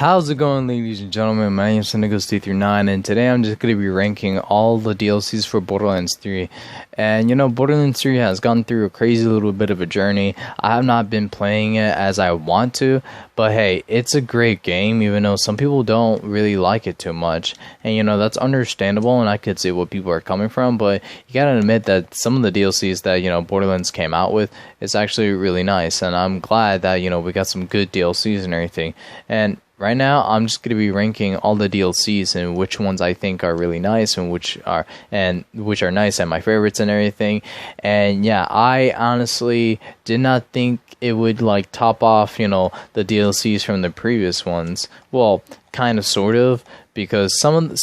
How's it going, ladies and gentlemen? My name is Niggas339, and today I'm just going to be ranking all the DLCs for Borderlands 3. And you know, Borderlands 3 has gone through a crazy little bit of a journey. I have not been playing it as I want to, but hey, it's a great game, even though some people don't really like it too much. And you know, that's understandable, and I could see what people are coming from, but you gotta admit that some of the DLCs that, you know, Borderlands came out with is actually really nice, and I'm glad that, you know, we got some good DLCs and everything. And right now, I'm just going to be ranking all the DLCs and which ones I think are really nice and which are nice and my favorites and everything. And yeah, I honestly did not think it would like top off, you know, the DLCs from the previous ones. Well, kind of, sort of, because some of these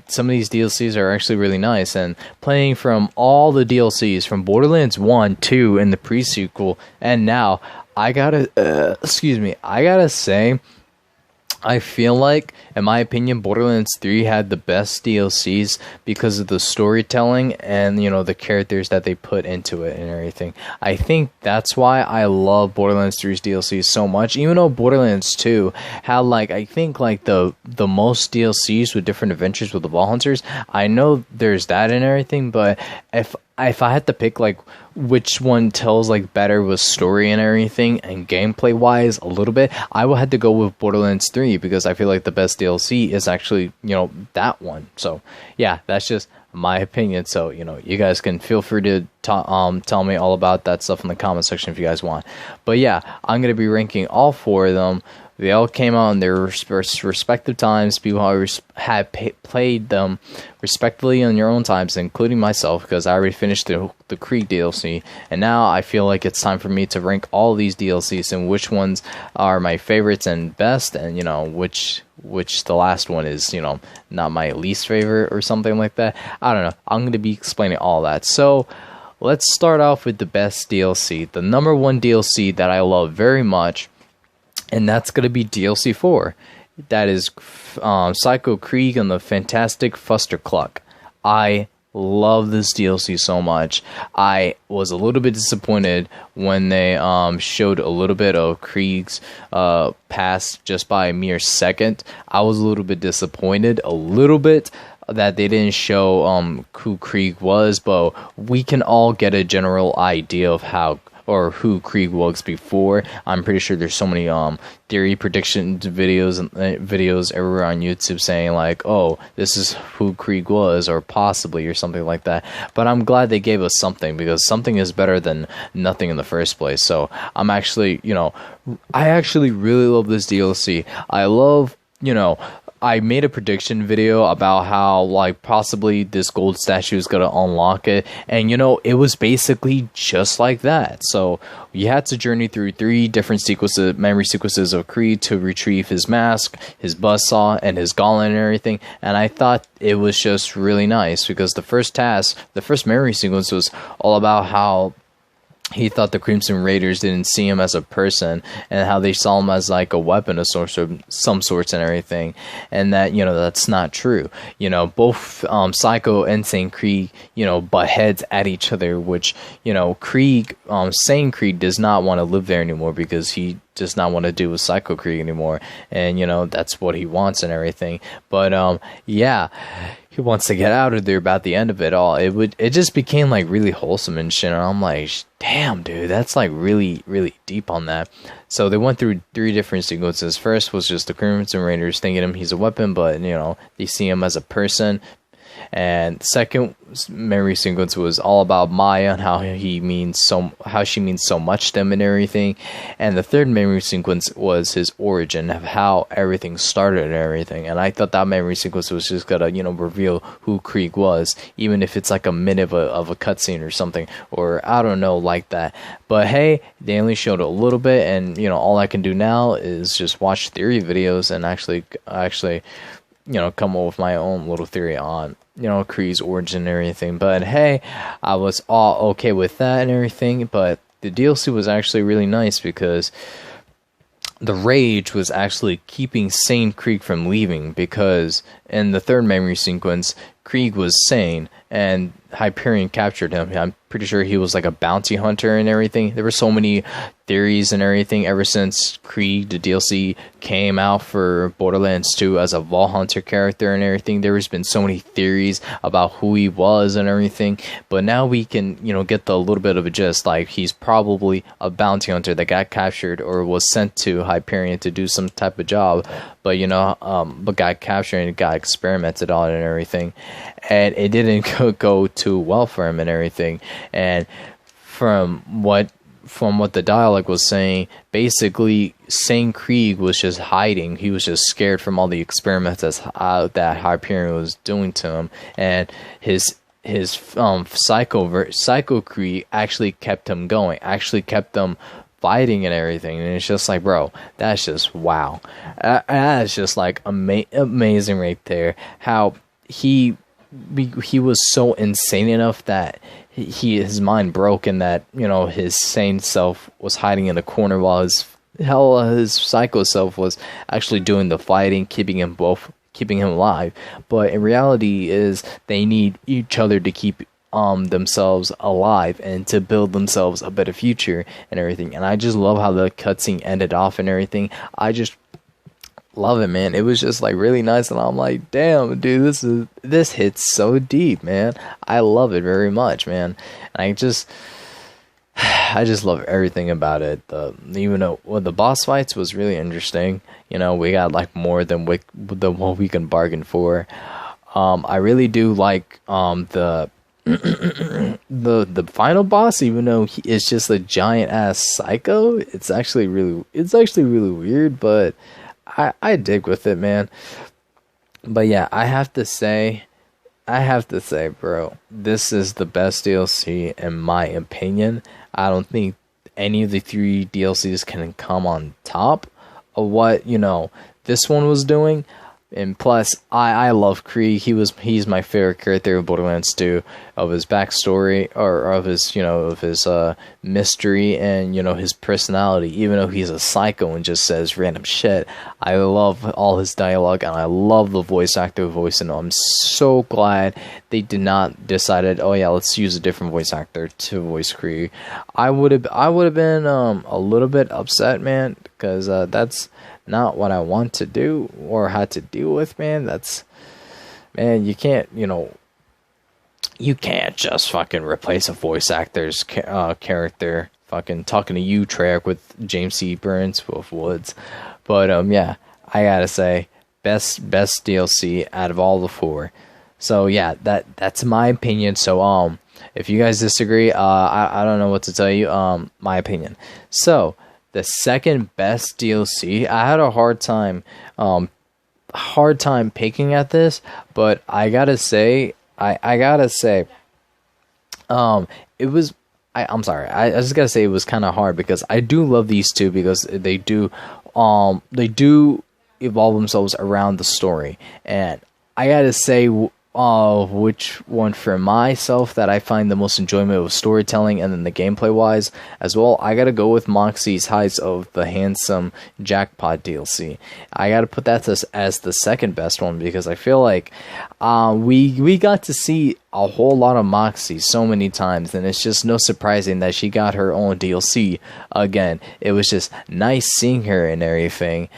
DLCs are actually really nice. And playing from all the DLCs from Borderlands 1, 2, and the pre-sequel, and now I gotta say, I feel like, in my opinion, Borderlands 3 had the best DLCs because of the storytelling and, you know, the characters that they put into it and everything. I think that's why I love Borderlands 3's DLCs so much, even though Borderlands 2 had, like, I think, like, the most DLCs with different adventures with the Ball Hunters. I know there's that and everything, but if I had to pick, like, which one tells, like, better with story and everything and gameplay wise a little bit, I would have to go with Borderlands 3 because I feel like the best DLC is actually, you know, that one. So yeah, that's just my opinion. So, you know, you guys can feel free to tell me all about that stuff in the comment section if you guys want. But yeah, I'm going to be ranking all four of them. They all came out in their respective times. People have played them respectively in their own times, including myself, because I already finished the Krieg DLC. And now I feel like it's time for me to rank all these DLCs and which ones are my favorites and best, and, you know, which the last one is, you know, not my least favorite or something like that. I don't know. I'm going to be explaining all that. So let's start off with the best DLC. The number one DLC that I love very much, and that's going to be DLC 4. That is Psycho Krieg and the Fantastic Fustercluck. I love this DLC so much. I was a little bit disappointed when they showed a little bit of Krieg's past just by a mere second. I was a little bit disappointed, that they didn't show who Krieg was, but we can all get a general idea of who Krieg was before. I'm pretty sure there's so many theory prediction videos everywhere on YouTube saying like, oh, this is who Krieg was, or possibly, or something like that. But I'm glad they gave us something, because something is better than nothing in the first place. So I'm actually, you know, I actually really love this DLC. I love, you know, I made a prediction video about how, like, possibly this gold statue is going to unlock it. And, you know, it was basically just like that. So you had to journey through 3 different memory sequences of Krieg to retrieve his mask, his buzzsaw, and his gauntlet and everything. And I thought it was just really nice, because the first memory sequence was all about how he thought the Crimson Raiders didn't see him as a person, and how they saw him as like a weapon of some sorts and everything, and that, you know, that's not true. You know, both Psycho and Saint Krieg, you know, butt heads at each other, which, you know, Saint Krieg does not want to live there anymore, because he does not want to do with Psycho Krieg anymore, and, you know, that's what he wants and everything. But yeah, he wants to get out of there about the end of it all. It just became like really wholesome and shit, and I'm like, damn, dude, that's like really, really deep on that. So they went through 3 different sequences. First was just the Crimson Raiders thinking he's a weapon, but, you know, they see him as a person. And second memory sequence was all about Maya and how she means so much to him and everything. And the third memory sequence was his origin, of how everything started and everything. And I thought that memory sequence was just gonna, you know, reveal who Krieg was, even if it's like a minute of a cutscene or something, or I don't know, like that. But hey, they only showed a little bit, and, you know, all I can do now is just watch theory videos and actually, you know, come up with my own little theory on, you know, Krieg's origin and everything. But hey, I was all okay with that and everything. But the DLC was actually really nice, because the rage was actually keeping sane Krieg from leaving, because in the third memory sequence, Krieg was sane and Hyperion captured him. I'm pretty sure he was like a bounty hunter and everything. There were so many theories and everything ever since Krieg, the DLC, came out for Borderlands 2 as a Vault Hunter character and everything. There's been so many theories about who he was and everything, but now we can, you know, get the little bit of a gist. Like, he's probably a bounty hunter that got captured or was sent to Hyperion to do some type of job, but you know, but got captured and got experimented on and everything, and it didn't go too well for him and everything. And from what the dialogue was saying, basically Saint Krieg was just hiding. He was just scared from all the experiments that Hyperion was doing to him, and his Psycho Krieg actually kept him going, actually kept them fighting and everything. And it's just like, bro, that's just wow. That's just like amazing right there. How he was so insane enough that his mind broke, and that, you know, his sane self was hiding in a corner while his psycho self was actually doing the fighting, keeping him alive. But in reality is they need each other to keep themselves alive and to build themselves a better future and everything. And I just love how the cutscene ended off and everything. I just love it, man. It was just like really nice, and I'm like, damn, dude, this hits so deep, man. I love it very much, man. And I just love everything about it. Even though the boss fights was really interesting, you know, we got like more than what we can bargain for. I really do like the final boss, even though he is just a giant ass psycho. It's actually really weird, but I dig with it, man. But yeah, I have to say, bro, this is the best DLC in my opinion. I don't think any of the 3 DLCs can come on top of what, you know, this one was doing. And plus, I love Krieg. He's my favorite character of Borderlands 2, of his backstory, or of his, you know, of his mystery, and, you know, his personality. Even though he's a psycho and just says random shit, I love all his dialogue, and I love the voice actor voicing him. I'm so glad they did not decided, oh yeah, let's use a different voice actor to voice Krieg. I would have been a little bit upset, man, because that's not what I want to do or had to deal with, man. Man, you can't, you know, you can't just fucking replace a voice actor's character fucking talking to you, Treyarch, with James C. Burns, Wolf Woods. But yeah, I gotta say, best DLC out of all the 4. So yeah, that's my opinion. So if you guys disagree, I don't know what to tell you. My opinion. So the second best DLC, I had a hard time picking at this, but I gotta say, it was. I'm sorry. I just gotta say it was kind of hard, because I do love these 2, because they do evolve themselves around the story, and I gotta say, which one for myself that I find the most enjoyment of storytelling and then the gameplay wise as well, I gotta go with Moxie's Heights of the Handsome Jackpot DLC. I gotta put that as the second best one, because I feel like we got to see a whole lot of Moxie so many times, and it's just no surprising that she got her own DLC again. It was just nice seeing her and everything.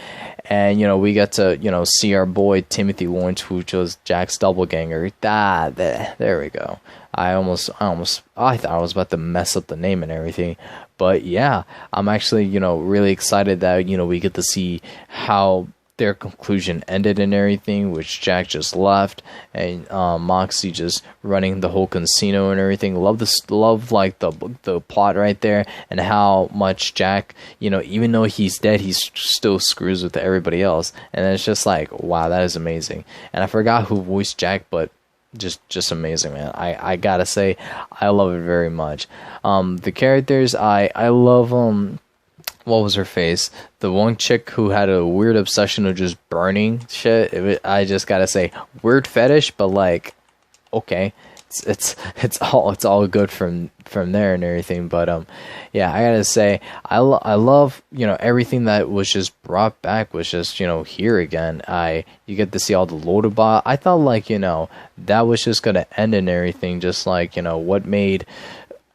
And, you know, we got to, you know, see our boy Timothy Lawrence, who was Jack's doppelganger. There we go. I thought I was about to mess up the name and everything. But yeah, I'm actually, you know, really excited that, you know, we get to see how their conclusion ended and everything, which Jack just left, and Moxie just running the whole casino and everything. Love like the plot right there, and how much Jack, you know, even though he's dead, he still screws with everybody else, and it's just like, wow, that is amazing. And I forgot who voiced Jack, but just amazing, man. I gotta say, I love it very much. The characters, I love what was her face? The one chick who had a weird obsession of just burning shit. I just gotta say, weird fetish, but like, okay, it's all good from there and everything. But yeah, I gotta say, I love, you know, everything that was just brought back was just, you know, here again. You get to see all the loader bot. I thought, like, you know, that was just gonna end and everything, just like, you know, what made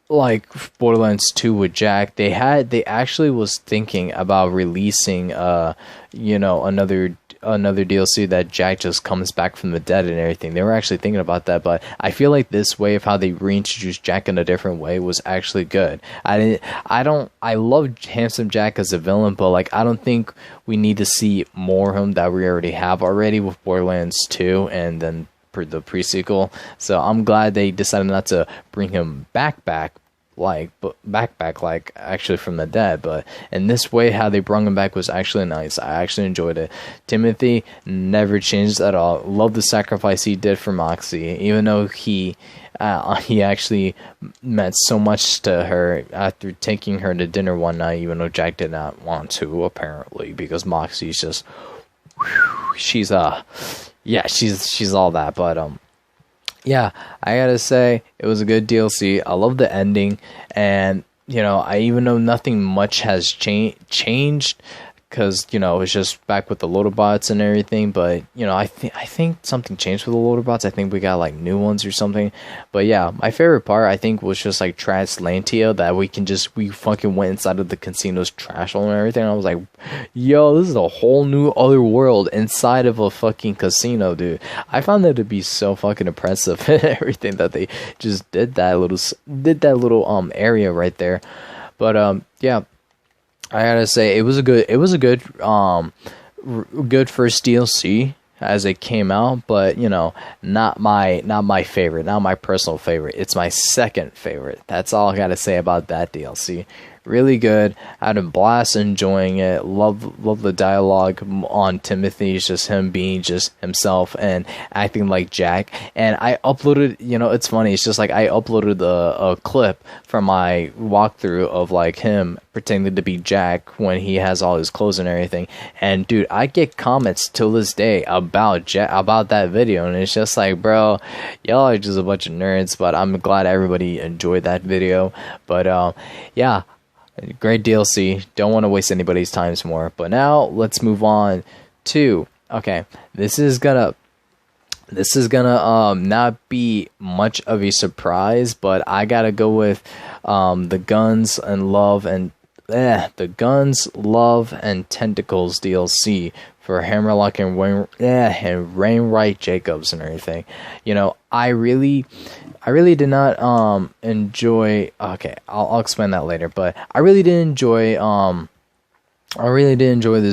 like Borderlands 2 with Jack, they actually was thinking about releasing another DLC that Jack just comes back from the dead and everything. They were actually thinking about that, but I feel like this way of how they reintroduced Jack in a different way was actually good. I love Handsome Jack as a villain, but like I don't think we need to see more of him that we already have already with Borderlands 2 and then the pre-sequel. So I'm glad they decided not to bring him back like actually from the dead, but in this way how they brought him back was actually nice. I actually enjoyed it. Timothy never changed at all. Love the sacrifice he did for Moxie, even though he actually meant so much to her after taking her to dinner one night, even though Jack did not want to, apparently, because Moxie's just she's all that. But yeah, I gotta say, it was a good DLC. I love the ending, and, I even though nothing much has changed, because, it's just back with the loader bots and everything, but, I think something changed with the loader bots. I think we got, like, new ones or something, but yeah, my favorite part, I think, was just, like, Translantia, that we fucking went inside of the casino's trash hole and everything. I was like, yo, this is a whole new other world inside of a fucking casino, dude. I found that to be so fucking impressive, everything that they just did that little area right there, but, yeah, I gotta say, it was a good first DLC as it came out, but not my favorite, not my personal favorite. It's my second favorite. That's all I gotta say about that DLC. Really good. I had a blast enjoying it. Love the dialogue on Timothy. It's just him being just himself and acting like Jack. And I uploaded, it's funny. It's just like I uploaded a clip from my walkthrough of like him pretending to be Jack when he has all his clothes and everything. And dude, I get comments till this day about that video, and it's just like, bro, y'all are just a bunch of nerds. But I'm glad everybody enjoyed that video. But yeah. Great DLC. Don't want to waste anybody's time more. But now let's move on to, okay, this is gonna not be much of a surprise, but I gotta go with the Guns, Love, and Tentacles DLC for Hammerlock and Wainwright Jacobs and everything. I really did not enjoy. Okay, I'll explain that later. But I really did enjoy. This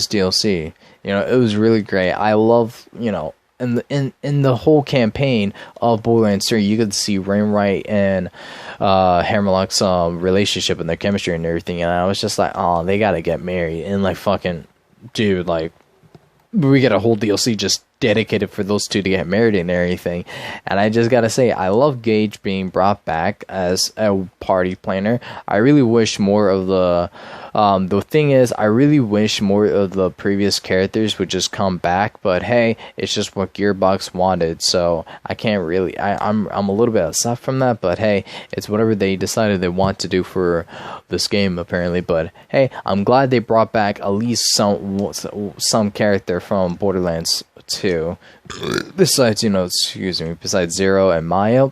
DLC. It was really great. I love. In the whole campaign of Borderlands 3, you could see Wainwright and Hammerlock's relationship and their chemistry and everything. And I was just like, oh, they gotta get married. And like, fucking, dude, like, we get a whole DLC just dedicated for those two to get married and everything. And I just gotta say, I love Gage being brought back as a party planner. I really wish more of the thing is, I really wish more of the previous characters would just come back, but hey, it's just what Gearbox wanted, so I can't really, I'm a little bit upset from that, but hey, it's whatever they decided they want to do for this game, apparently. But hey, I'm glad they brought back at least some character from Borderlands 2, besides, besides Zero and Maya.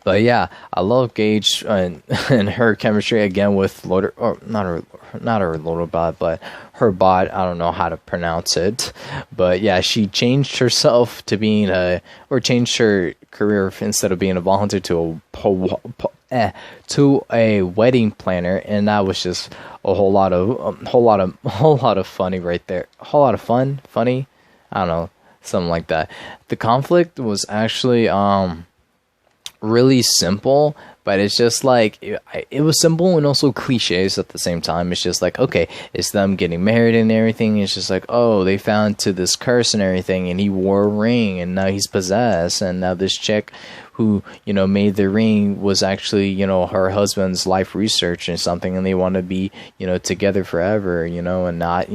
But yeah, I love Gage and her chemistry again with not her loader bot, but her bot. I don't know how to pronounce it, but yeah, she changed herself to being changed her career instead of being a volunteer to a wedding planner, and that was just a whole lot of funny right there. A whole lot of funny. I don't know, something like that. The conflict was actually really simple, but it's just like it was simple and also cliches at the same time. It's just like, okay, it's them getting married and everything. It's just like, oh, they found to this curse and everything, and he wore a ring, and now he's possessed, and now this chick who made the ring was actually her husband's life research and something, and they want to be together forever, and not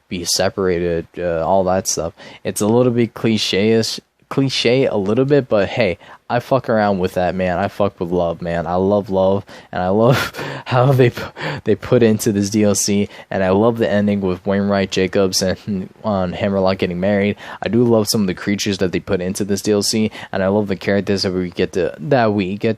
be separated, all that stuff. It's a little bit cliche-ish cliche a little bit, but hey, I fuck around with that, man. I fuck with love, man. I love love, and I love how they put into this DLC, and I love the ending with Wainwright, Jacobs, and Hammerlock getting married. I do love some of the creatures that they put into this DLC, and I love the characters that we get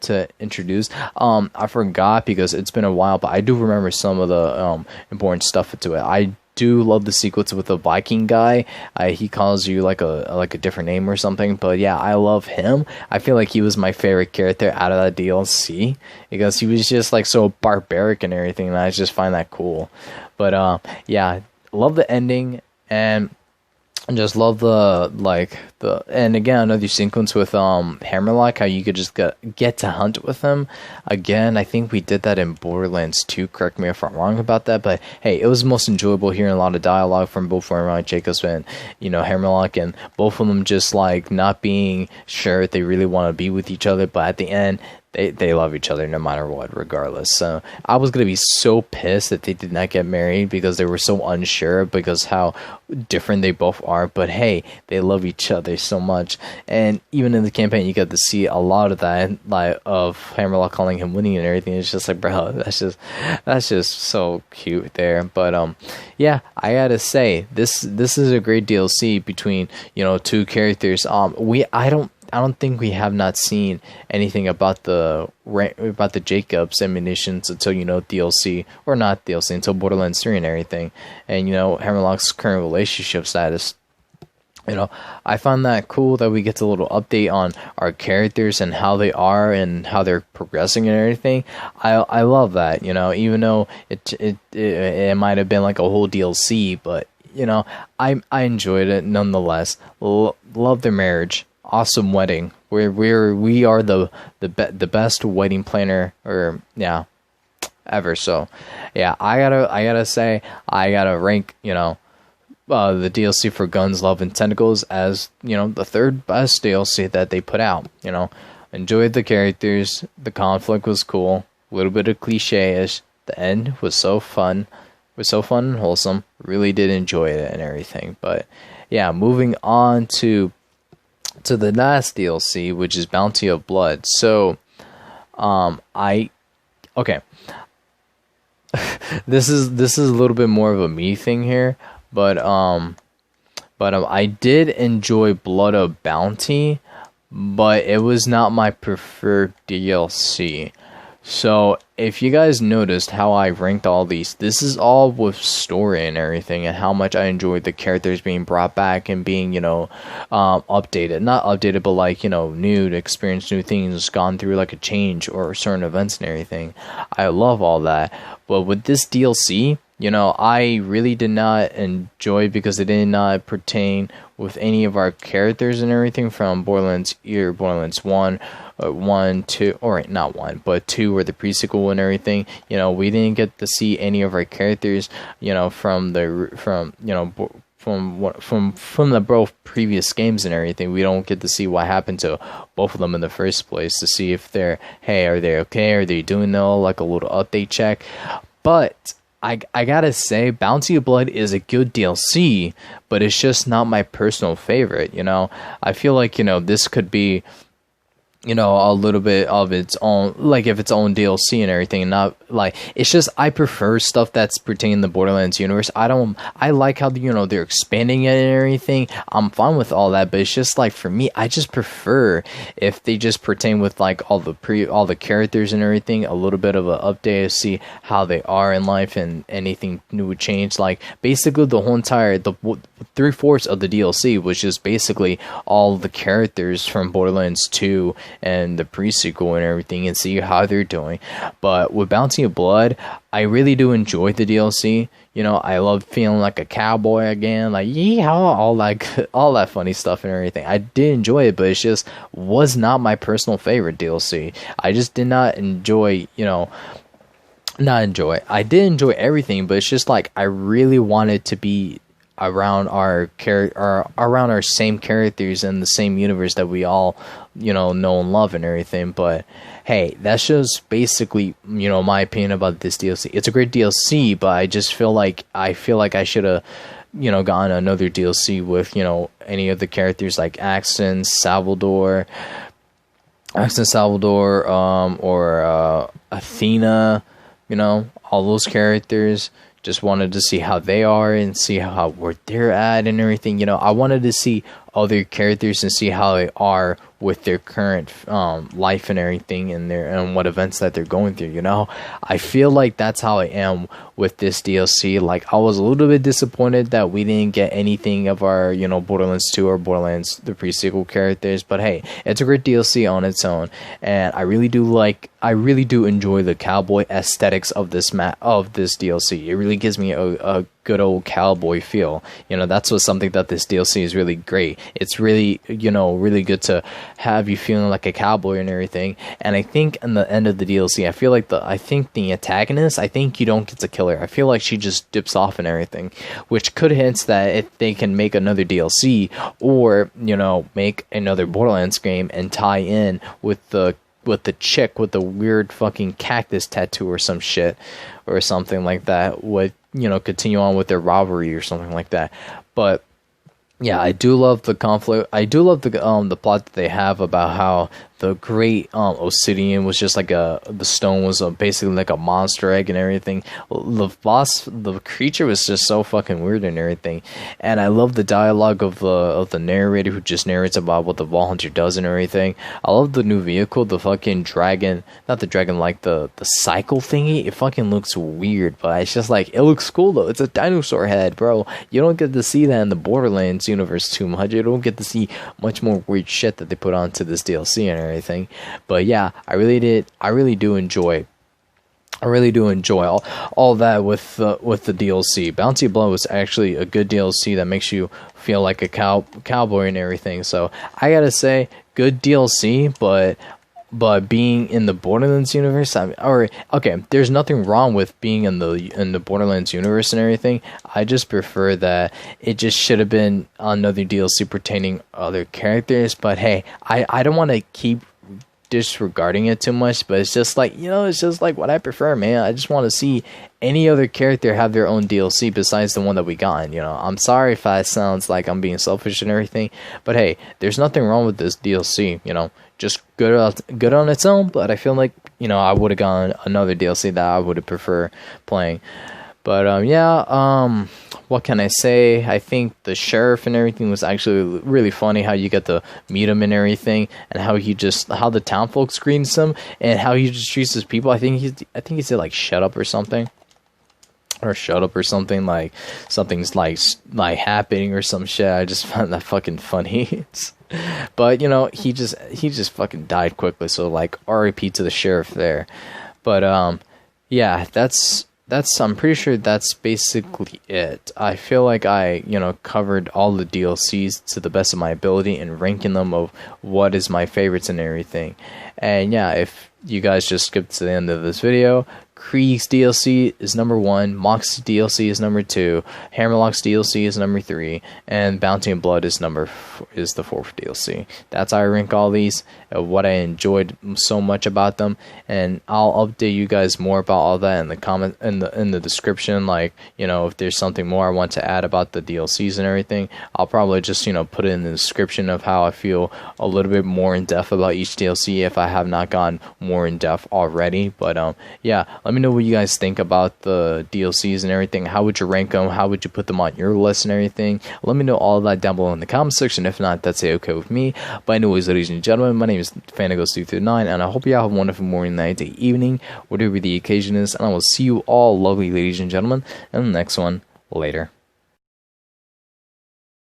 to introduce. I forgot because it's been a while, but I do remember some of the important stuff into it. I do love the sequence with the Viking guy. He calls you like a different name or something, but yeah, I love him. I feel like he was my favorite character out of that DLC because he was just like so barbaric and everything, and I just find that cool. But yeah, love the ending, and just love and again, another sequence with Hammerlock, how you could just get to hunt with him. Again, I think we did that in Borderlands 2, correct me if I'm wrong about that, but hey, it was most enjoyable hearing a lot of dialogue from both Wainwright, Jacobs, and Hammerlock, and both of them just like not being sure if they really want to be with each other, but at the end they love each other no matter what, regardless. So I was gonna be so pissed that they did not get married because they were so unsure because how different they both are. But hey, they love each other so much, and even in the campaign, you got to see a lot of that, like of Hammerlock calling him Winnie and everything. It's just like, bro, that's just so cute there. But yeah, I gotta say this is a great DLC between two characters. I don't think we have not seen anything about the Jacobs ammunitions until DLC, or not DLC, until Borderlands 3 and everything, and Hammerlock's current relationship status. I find that cool that we get a little update on our characters and how they are and how they're progressing and everything. I love that, even though it might have been like a whole DLC, but I enjoyed it nonetheless. Love their marriage. Awesome wedding. We are the best wedding planner ever. So yeah, I gotta say I gotta rank the DLC for Guns, Love, and Tentacles as the third best DLC that they put out. Enjoyed the characters. The conflict was cool. A little bit of cliche-ish. The end was so fun. And wholesome. Really did enjoy it and everything. But yeah, moving on to the last DLC, which is Bounty of Blood. So, this is a little bit more of a me thing here, but I did enjoy Blood of Bounty, but it was not my preferred DLC. So if you guys noticed how I ranked all these, this is all with story and everything, and how much I enjoyed the characters being brought back and being, updated. Not updated, but like, new, to experience new things, gone through like a change or certain events and everything. I love all that. But with this DLC, I really did not enjoy because it did not pertain with any of our characters and everything from Borderlands 1, 2, or not 1, but 2 or the pre-sequel and everything. We didn't get to see any of our characters, from the both previous games and everything. We don't get to see what happened to both of them in the first place, to see if are they okay? Are they doing like a little update check? But I gotta say, Bounty of Blood is a good DLC, but it's just not my personal favorite. I feel like this could be a little bit of its own, like if its own DLC and everything, and not like, it's just, I prefer stuff that's pertaining to the Borderlands universe. I like how they're expanding it and everything. I'm fine with all that, but it's just like, for me, I just prefer if they just pertain with like all the characters and everything, a little bit of an update to see how they are in life and anything new would change. Like basically the whole entire 3/4 of the DLC was just basically all the characters from Borderlands 2 and the pre-sequel and everything, and see how they're doing. But with Bounty of Blood, I really do enjoy the DLC. I love feeling like a cowboy again, like yeehaw, all that funny stuff and everything. I did enjoy it, but it just was not my personal favorite DLC. I just did not enjoy, I did enjoy everything, but it's just like I really wanted to be around our same characters in the same universe that we all know and love and everything. But hey, that's just basically my opinion about this DLC. It's a great DLC, but I just feel like I should have gotten another DLC with, any of the characters like Axton Salvador, or Athena, all those characters. Just wanted to see how they are and see where they're at and everything. I wanted to see other characters and see how they are with their current life and everything, and what events that they're going through. I feel like that's how I am with this DLC. Like, I was a little bit disappointed that we didn't get anything of our Borderlands 2 or Borderlands the pre-sequel characters, but hey, it's a great DLC on its own, and I really do enjoy the cowboy aesthetics of this DLC. It really gives me a good old cowboy feel. That's something that this DLC is really great. It's really, really good to have you feeling like a cowboy and everything. And I think in the end of the DLC, I feel like the antagonist, I think you don't get to kill her. I feel like she just dips off and everything, which could hint that if they can make another DLC, or make another Borderlands game and tie in with the chick with the weird fucking cactus tattoo or some shit or something like that, would continue on with their rivalry or something like that. But yeah, I do love the conflict. I do love the plot that they have about how the great obsidian was just like the stone was basically like a monster egg and everything. The creature was just so fucking weird and everything. And I love the dialogue of the narrator who just narrates about what the Vault Hunter does and everything. I love the new vehicle, the fucking dragon, not the dragon, like the cycle thingy. It fucking looks weird, but it's just like, it looks cool though. It's a dinosaur head, bro. You don't get to see that in the Borderlands universe too much. You don't get to see much more weird shit that they put onto this DLC and everything. But yeah, I really do enjoy all that with the DLC. Bounty Blood was actually a good DLC that makes you feel like a cowboy and everything. So I gotta say, good DLC, but being in the Borderlands universe, there's nothing wrong with being in the Borderlands universe and everything. I just prefer that it just should have been another DLC pertaining other characters. But hey, I don't want to keep disregarding it too much, but it's just like, it's just like what I prefer, man. I just want to see any other character have their own DLC besides the one that we got. I'm sorry if that sounds like I'm being selfish and everything, but hey, there's nothing wrong with this DLC. Just good on its own. But I feel like I would have gotten another DLC that I would have preferred playing. But what can I say? I think the sheriff and everything was actually really funny. How you get to meet him and everything, and how the town folks greets him, and how he just treats his people. I think he said like shut up or something. Like something's like happening or some shit. I just found that fucking funny. But he just fucking died quickly. So like R.I.P. to the sheriff there. But yeah, that's I'm pretty sure that's basically it. I feel like I covered all the DLCs to the best of my ability and ranking them of what is my favorites and everything. And yeah, if you guys just skipped to the end of this video, Krieg's DLC is number 1, Mox's DLC is number 2, Hammerlock's DLC is number 3, and Bounty and Blood is the 4th DLC. That's how I rank all these, what I enjoyed so much about them, and I'll update you guys more about all that in the comment in the description. Like, if there's something more I want to add about the DLCs and everything, I'll probably just put it in the description of how I feel a little bit more in depth about each DLC if I have not gone more in depth already. But yeah, let me know what you guys think about the DLCs and everything. How would you rank them? How would you put them on your list and everything? Let me know all of that down below in the comment section. If not, that's okay with me. But anyways, ladies and gentlemen, my name is Fanagos339, and I hope you all have a wonderful morning, night, day, evening, whatever the occasion is, and I will see you all lovely ladies and gentlemen in the next one. Later.